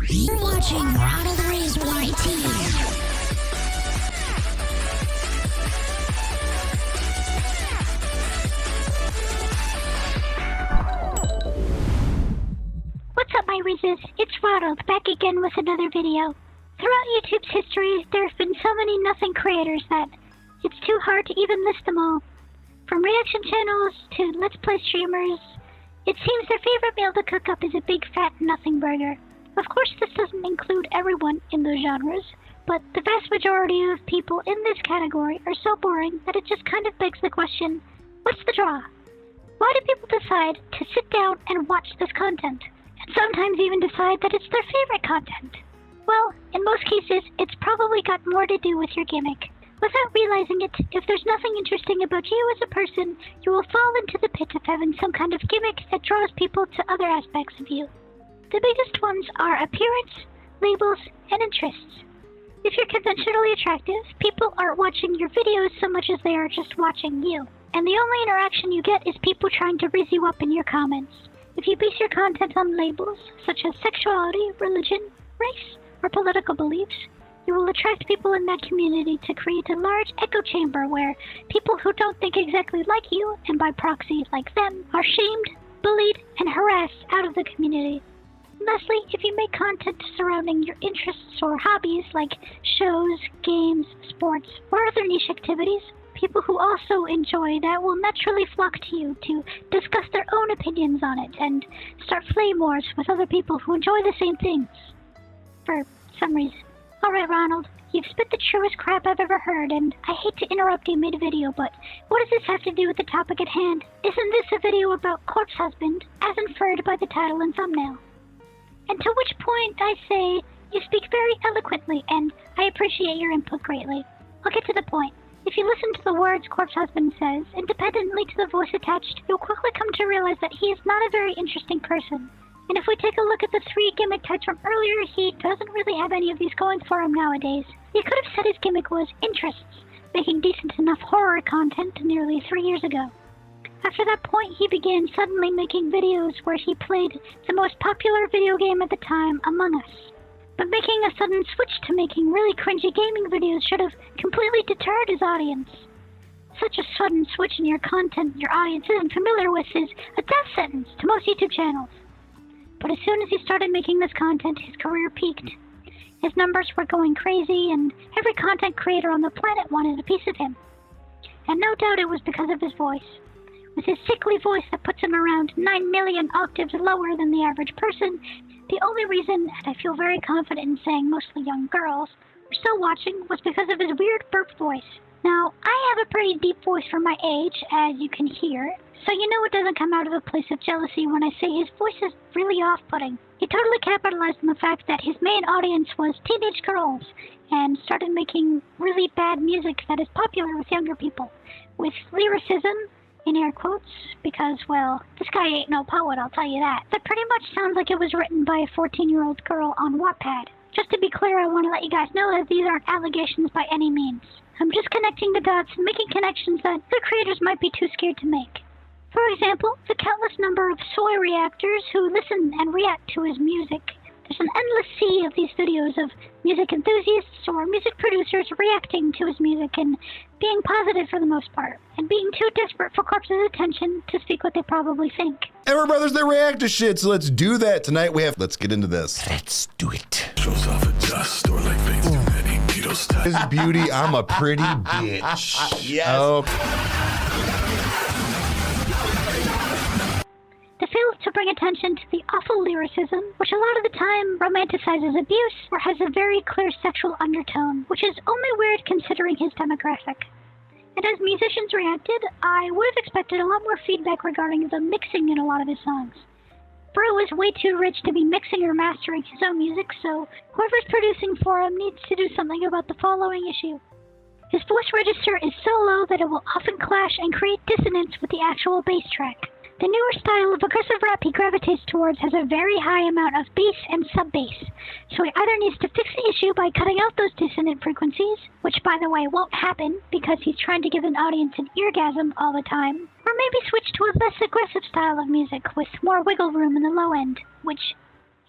You're watching Ronald Rizz YT. What's up, my Rizzes? It's Ronald, back again with another video. Throughout YouTube's history, there have been so many nothing creators that it's too hard to even list them all. From reaction channels to Let's Play streamers, it seems their favorite meal to cook up is a big fat nothing burger. Of course, this doesn't include everyone in those genres, but the vast majority of people in this category are so boring that it just kind of begs the question, what's the draw? Why do people decide to sit down and watch this content? And sometimes even decide that it's their favorite content? Well, in most cases, it's probably got more to do with your gimmick. Without realizing it, if there's nothing interesting about you as a person, you will fall into the pit of having some kind of gimmick that draws people to other aspects of you. The biggest ones are appearance, labels, and interests. If you're conventionally attractive, people aren't watching your videos so much as they are just watching you. And the only interaction you get is people trying to rizz you up in your comments. If you base your content on labels, such as sexuality, religion, race, or political beliefs, you will attract people in that community to create a large echo chamber where people who don't think exactly like you, and by proxy like them, are shamed, bullied, and harassed out of the community. Lastly, if you make content surrounding your interests or hobbies like shows, games, sports, or other niche activities, people who also enjoy that will naturally flock to you to discuss their own opinions on it and start flame wars with other people who enjoy the same things. For some reason. Alright, Ronald, you've spit the truest crap I've ever heard, and I hate to interrupt you mid-video, but what does this have to do with the topic at hand? Isn't this a video about corpse husband, as inferred by the title and thumbnail? And to which point I say, you speak very eloquently, and I appreciate your input greatly. I'll get to the point. If you listen to the words corpse husband says, independently to the voice attached, you'll quickly come to realize that he is not a very interesting person. And if we take a look at the 3 gimmick types from earlier, he doesn't really have any of these going for him nowadays. You could have said his gimmick was interests, making decent enough horror content nearly 3 years ago. After that point, he began suddenly making videos where he played the most popular video game at the time, Among Us. But making a sudden switch to making really cringy gaming videos should have completely deterred his audience. Such a sudden switch in your content your audience isn't familiar with is a death sentence to most YouTube channels. But as soon as he started making this content, his career peaked. His numbers were going crazy, and every content creator on the planet wanted a piece of him. And no doubt it was because of his voice. With his sickly voice that puts him around 9 million octaves lower than the average person, the only reason, and I feel very confident in saying mostly young girls, were still watching was because of his weird burp voice. Now, I have a pretty deep voice for my age, as you can hear, so you know it doesn't come out of a place of jealousy when I say his voice is really off-putting. He totally capitalized on the fact that his main audience was teenage girls, and started making really bad music that is popular with younger people, with lyricism, in air quotes, because, well, this guy ain't no poet, I'll tell you that. That pretty much sounds like it was written by a 14-year-old girl on Wattpad. Just to be clear, I want to let you guys know that these aren't allegations by any means. I'm just connecting the dots and making connections that the creators might be too scared to make. For example, the countless number of soy reactors who listen and react to his music. There's an endless sea of these videos of music enthusiasts or music producers reacting to his music and being positive for the most part, and being too desperate for Corpse's attention to speak what they probably think. And we're brothers that react to shit, so let's do that. Tonight let's get into this. Let's do it. Shows off a dust or like veins too many needles tied. His beauty, I'm a pretty bitch. Yes. Oh. They fail to bring attention to the awful lyricism, which a lot of the time romanticizes abuse or has a very clear sexual undertone, which is only weird considering his demographic. And as musicians reacted, I would have expected a lot more feedback regarding the mixing in a lot of his songs. Bro is way too rich to be mixing or mastering his own music, so whoever's producing for him needs to do something about the following issue. His voice register is so low that it will often clash and create dissonance with the actual bass track. The newer style of aggressive rap he gravitates towards has a very high amount of bass and sub-bass, so he either needs to fix the issue by cutting out those dissonant frequencies, which by the way won't happen because he's trying to give an audience an eargasm all the time, or maybe switch to a less aggressive style of music with more wiggle room in the low end, which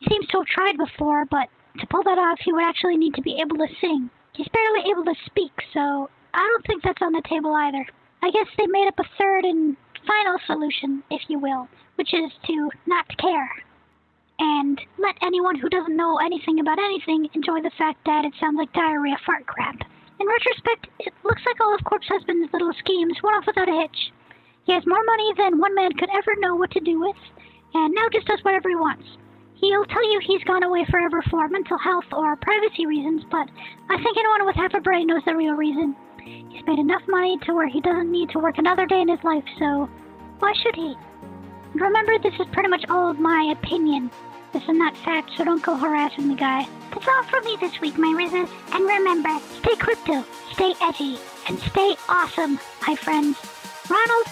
He seems to have tried before, but to pull that off, he would actually need to be able to sing. He's barely able to speak, so I don't think that's on the table either. I guess they made up a third and final solution, if you will, which is to not care. And let anyone who doesn't know anything about anything enjoy the fact that it sounds like diarrhea fart crap. In retrospect, it looks like all of Corpse Husband's little schemes went off without a hitch. He has more money than one man could ever know what to do with, and now just does whatever he wants. He'll tell you he's gone away forever for mental health or privacy reasons, but I think anyone with half a brain knows the real reason. He's made enough money to where he doesn't need to work another day in his life, so why should he? And remember, this is pretty much all of my opinion. This is not fact, so don't go harassing the guy. That's all from me this week, my Rizzes. And remember, stay crypto, stay edgy, and stay awesome, my friends. Ronald